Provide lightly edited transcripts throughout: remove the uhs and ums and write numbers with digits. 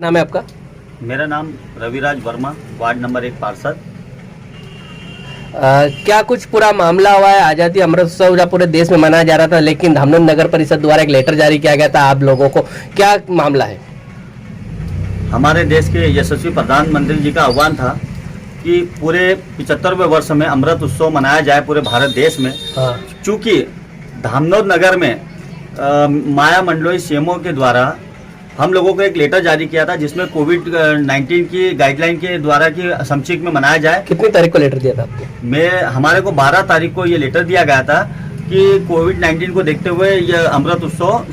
नाम है आपका? मेरा नाम रविराज वर्मा, वार्ड नंबर 1 पार्षद। क्या कुछ पूरा मामला हुआ है? आज़ादी अमृत उत्सव जब पूरे देश में मनाया जा रहा था, लेकिन धामनोद नगर परिषद द्वारा एक लेटर जारी किया गया था आप लोगों को, क्या मामला है? हमारे देश के यशस्वी प्रधानमंत्री जी का आह्वान था कि पूरे 75वें वर्ष में अमृत उत्सव मनाया जाए पूरे भारत देश में। चूँकि धामनोद नगर में माया मंडलोई सीएमओ के द्वारा हम लोगों को एक लेटर जारी किया था जिसमें कोविड-19 की गाइडलाइन के द्वारा की समक्षिप्त में मनाया जाए। कितनी तारीख को लेटर दिया था आपको? हमारे को 12 तारीख को ये लेटर दिया गया था कि कोविड-19 को देखते हुए यह अमृत उत्सव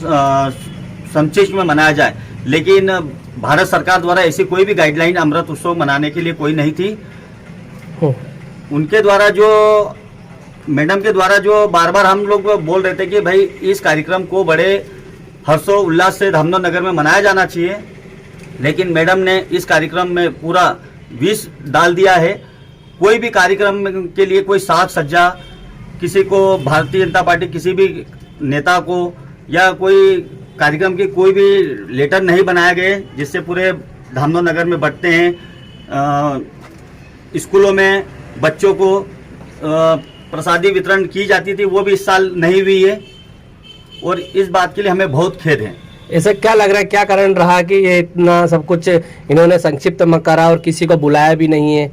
समक्षिप्त में मनाया जाए, लेकिन भारत सरकार द्वारा ऐसी कोई भी गाइडलाइन अमृत उत्सव मनाने के लिए कोई नहीं थी। उनके द्वारा जो मैडम के द्वारा जो बार बार हम लोग बोल रहे थे कि भाई इस कार्यक्रम को बड़े हर्षो उल्लास से धामनोद नगर में मनाया जाना चाहिए, लेकिन मैडम ने इस कार्यक्रम में पूरा विष डाल दिया है। कोई भी कार्यक्रम के लिए कोई साज सज्जा किसी को भारतीय जनता पार्टी किसी भी नेता को या कोई कार्यक्रम की कोई भी लेटर नहीं बनाए गए जिससे पूरे धामनोद नगर में बढ़ते हैं। स्कूलों में बच्चों को प्रसादी वितरण की जाती थी, वो भी इस साल नहीं हुई है और इस बात के लिए हमें बहुत खेद है। ऐसा क्या लग रहा है, क्या कारण रहा कि ये इतना सब कुछ इन्होंने संक्षिप्त में करा और किसी को बुलाया भी नहीं है?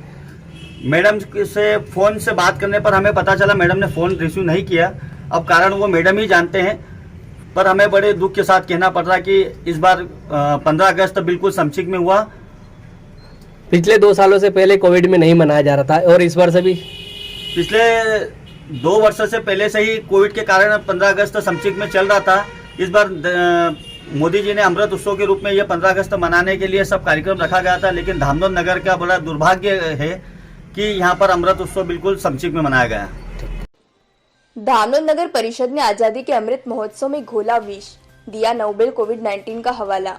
मैडम से फोन से बात करने पर हमें पता चला मैडम ने फोन रिसीव नहीं किया। अब कारण वो मैडम ही जानते हैं, पर हमें बड़े दुख के साथ कहना पड़ रहा है कि इस बार 15 अगस्त बिल्कुल संक्षिप्त में हुआ। पिछले 2 सालों से पहले कोविड में नहीं मनाया जा रहा था और इस वर्ष भी पिछले 2 वर्ष से पहले से ही कोविड के कारण 15 अगस्त संक्षिप्त में चल रहा था। इस बार मोदी जी ने अमृत उत्सव के रूप में यह 15 अगस्त मनाने के लिए सब कार्यक्रम रखा गया था, लेकिन धामनोद नगर का बड़ा दुर्भाग्य है कि यहाँ पर अमृत उत्सव बिल्कुल संक्षिप्त में मनाया गया। धामनोद नगर परिषद ने आजादी के अमृत महोत्सव में घोला विष, दिया नोबेल कोविड-19 का हवाला।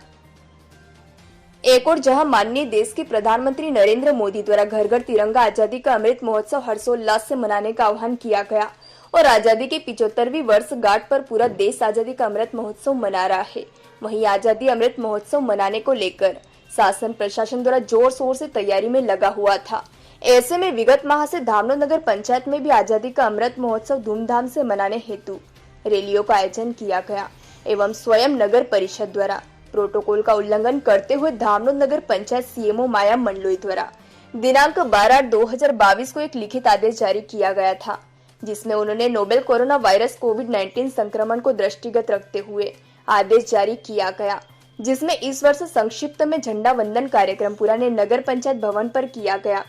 एक और जहां माननीय देश के प्रधानमंत्री नरेंद्र मोदी द्वारा घर घर तिरंगा आजादी का अमृत महोत्सव हर्षोल्लास से मनाने का आह्वान किया गया और आजादी की 75वीं वर्षगांठ पर पूरा देश आजादी का अमृत महोत्सव मना रहा है, वहीं आजादी अमृत महोत्सव मनाने को लेकर शासन प्रशासन द्वारा जोर शोर से तैयारी में लगा हुआ था। ऐसे में विगत माह से धामनोद नगर पंचायत में भी आजादी का अमृत महोत्सव धूमधाम से मनाने हेतु रैलियों का आयोजन किया गया एवं स्वयं नगर परिषद द्वारा प्रोटोकॉल का उल्लंघन करते हुए धामनोद नगर पंचायत सीएमओ माया मंडलोई द्वारा दिनांक 12/8/2022 को एक लिखित आदेश जारी किया गया था, जिसमें उन्होंने नोवेल कोरोना वायरस कोविड-19 संक्रमण को दृष्टिगत रखते हुए आदेश जारी किया गया, जिसमें इस वर्ष संक्षिप्त में झंडा वंदन कार्यक्रम पुराने नगर पंचायत भवन पर किया गया,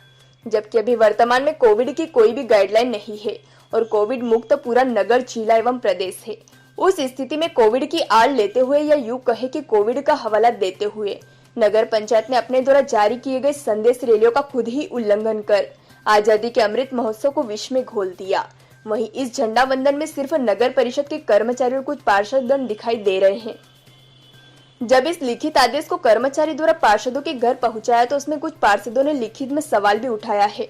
जबकि अभी वर्तमान में कोविड की कोई भी गाइडलाइन नहीं है और कोविड मुक्त पूरा नगर जिला एवं प्रदेश है। उस स्थिति में कोविड की आड़ लेते हुए या यूं कहे कि कोविड का हवाला देते हुए नगर पंचायत ने अपने द्वारा जारी किए गए संदेश रैलियों का खुद ही उल्लंघन कर आजादी के अमृत महोत्सव को विष में घोल दिया। वहीं इस झंडा वंदन में सिर्फ नगर परिषद के कर्मचारी और कुछ पार्षदगण दिखाई दे रहे हैं। जब इस लिखित आदेश को कर्मचारी द्वारा पार्षदों के घर पहुंचाया तो उसमें कुछ पार्षदों ने लिखित में सवाल भी उठाया है,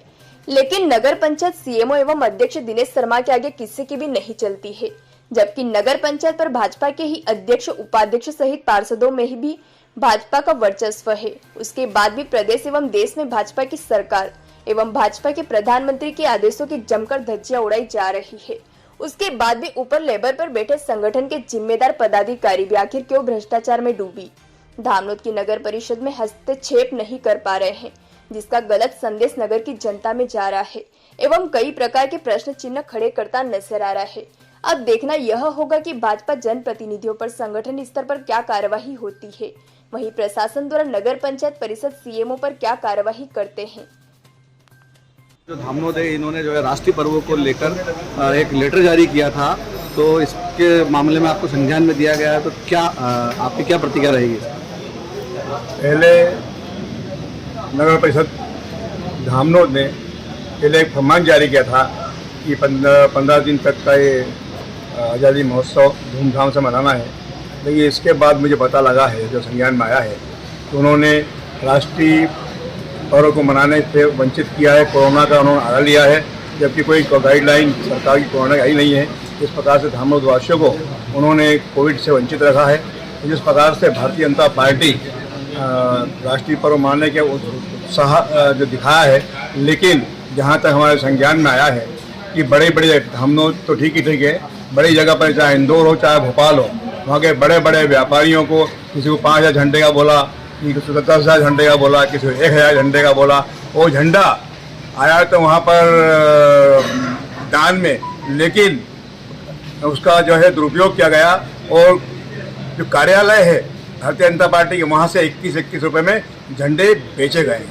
लेकिन नगर पंचायत सीएमओ एवं अध्यक्ष दिनेश शर्मा के आगे किसी की भी नहीं चलती है, जबकि नगर पंचायत पर भाजपा के ही अध्यक्ष उपाध्यक्ष सहित पार्षदों में ही भी भाजपा का वर्चस्व है। उसके बाद भी प्रदेश एवं देश में भाजपा की सरकार एवं भाजपा के प्रधानमंत्री के आदेशों की जमकर धज्जियां उड़ाई जा रही है। उसके बाद भी ऊपर लेबर पर बैठे संगठन के जिम्मेदार पदाधिकारी भी आखिर क्यों भ्रष्टाचार में डूबी धामनोद की नगर परिषद में हस्तक्षेप नहीं कर पा रहे हैं, जिसका गलत संदेश नगर की जनता में जा रहा है एवं कई प्रकार के प्रश्न चिन्ह खड़े करता नजर आ रहा है। अब देखना यह होगा कि भाजपा जनप्रतिनिधियों पर संगठन स्तर पर क्या कार्यवाही होती है, वहीं प्रशासन द्वारा नगर पंचायत परिषद सीएमओ पर क्या कार्यवाही करते हैं। जो धामनोद है, इन्होंने जो है राष्ट्रीय पर्वों को लेकर एक लेटर जारी किया था, तो इसके मामले में आपको संज्ञान में दिया गया है, तो क्या आपकी क्या प्रतिक्रिया रहेगी? पहले नगर परिषद धामनोद ने पहले एक फरमान जारी किया था कि 15 दिन तक का ये आज़ादी महोत्सव धूमधाम से मनाना है, लेकिन इसके बाद मुझे पता लगा है, जो संज्ञान में आया है, तो उन्होंने राष्ट्रीय पर्व को मनाने से वंचित किया है। कोरोना का उन्होंने आड़ा लिया है, जबकि कोई गाइडलाइन सरकार की कोरोना की आई नहीं है। इस प्रकार से धामनोद वासियों को उन्होंने कोविड से वंचित रखा है। जिस प्रकार से भारतीय जनता पार्टी राष्ट्रीय पर्व मानने के उत्साह जो दिखाया है, लेकिन जहाँ तक हमारे संज्ञान में आया है कि बड़े बड़े धामनों तो ठीक है, बड़ी जगह पर चाहे इंदौर हो चाहे भोपाल हो, वहाँ के बड़े बड़े व्यापारियों को किसी को 5,000 झंडे का बोला, किसी को 10,000 झंडे का बोला, किसी को 1,000 झंडे का बोला। वो झंडा आया तो वहाँ पर दान में, लेकिन उसका जो है दुरुपयोग किया गया और जो कार्यालय है भारतीय जनता पार्टी के, वहाँ से 21 रुपए में झंडे बेचे गए।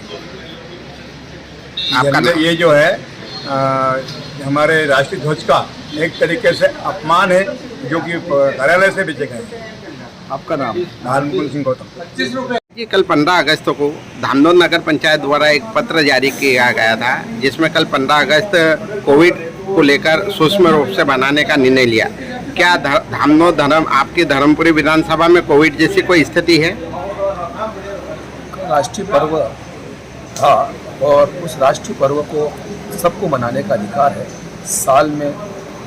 ये जो है हमारे राष्ट्रीय ध्वज का एक तरीके से अपमान है, जो कि कार्यालय से बेचे गए। आपका नाम? मुकुल सिंह गौतम। ये कल 15 अगस्त को धामनोद नगर पंचायत द्वारा एक पत्र जारी किया गया था, जिसमें कल 15 अगस्त कोविड को लेकर सूक्ष्म रूप से बनाने का निर्णय लिया। क्या धामनोद आपकी धर्मपुरी विधानसभा में कोविड जैसी कोई स्थिति है? राष्ट्रीय पर्व था और उस राष्ट्रीय पर्व को सबको मनाने का अधिकार है। साल में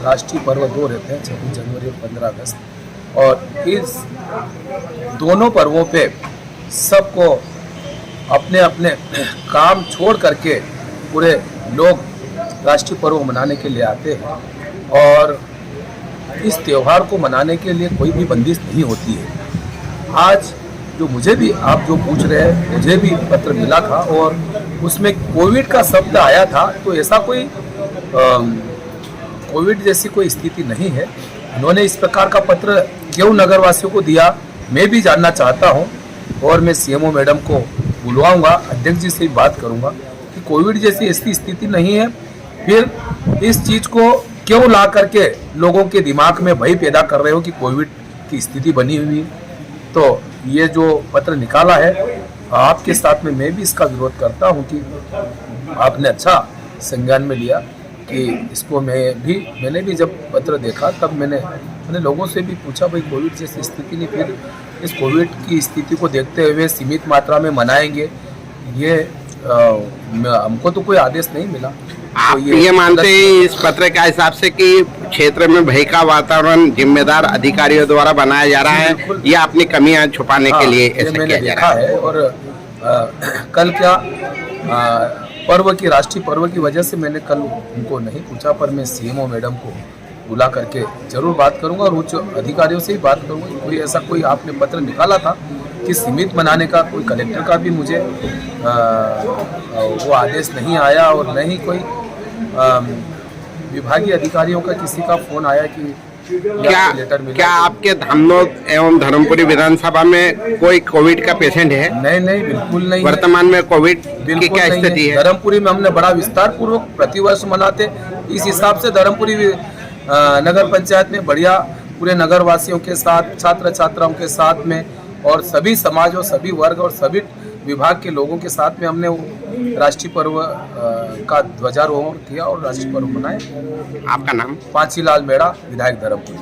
राष्ट्रीय पर्व 2 रहते हैं, 26 जनवरी और 15 अगस्त, और इस दोनों पर्वों पे सबको अपने अपने काम छोड़ करके पूरे लोग राष्ट्रीय पर्व मनाने के लिए आते हैं और इस त्यौहार को मनाने के लिए कोई भी बंदिश नहीं होती है। आज जो मुझे भी आप जो पूछ रहे हैं, मुझे भी पत्र मिला था और उसमें कोविड का शब्द आया था, तो ऐसा कोई कोविड जैसी कोई स्थिति नहीं है। उन्होंने इस प्रकार का पत्र क्यों नगरवासियों को दिया, मैं भी जानना चाहता हूं और मैं सीएमओ मैडम को बुलवाऊंगा, अध्यक्ष जी से भी बात करूंगा कि कोविड जैसी ऐसी स्थिति नहीं है, फिर इस चीज़ को क्यों ला करके लोगों के दिमाग में भय पैदा कर रहे हो कि कोविड की स्थिति बनी हुई है। तो ये जो पत्र निकाला है, आपके साथ में मैं भी इसका विरोध करता हूं कि आपने अच्छा संज्ञान में लिया कि इसको मैंने भी जब पत्र देखा तब मैंने लोगों से भी पूछा, भाई कोविड जैसी स्थिति नहीं, फिर इस कोविड की स्थिति को देखते हुए सीमित मात्रा में मनाएंगे, ये हमको तो कोई आदेश नहीं मिला। आप तो ये मानते हैं इस पत्र के हिसाब से कि क्षेत्र में भय का वातावरण जिम्मेदार अधिकारियों द्वारा बनाया जा रहा है, या अपनी कमियां छुपाने के लिए ऐसा किया जा रहा है? और कल क्या पर्व की राष्ट्रीय पर्व की वजह से मैंने कल उनको नहीं पूछा, पर मैं सीएमओ मैडम को बुला करके जरूर बात करूंगा और उच्च अधिकारियों से ही बात करूंगा। कोई ऐसा कोई आपने पत्र निकाला था कि सीमित मनाने का, कोई कलेक्टर का भी मुझे वो आदेश नहीं आया और न ही कोई विभागीय अधिकारियों का किसी का फोन आया कि क्या आपके धामनोद एवं धर्मपुरी विधानसभा में कोई कोविड का पेशेंट है? नहीं, बिल्कुल नहीं। वर्तमान में कोविड की क्या स्थिति है? धर्मपुरी में हमने बड़ा विस्तार पूर्वक प्रतिवर्ष मनाते, इस हिसाब से धर्मपुरी नगर पंचायत में बढ़िया पूरे नगर वासियों के साथ, छात्र छात्राओं के साथ में और सभी समाज और सभी वर्ग और सभी विभाग के लोगों के साथ में हमने राष्ट्रीय पर्व का ध्वजारोहण किया और राष्ट्रीय पर्व मनाए। आपका नाम? पांचीलाल मेड़ा, विधायक धर्मपुरी।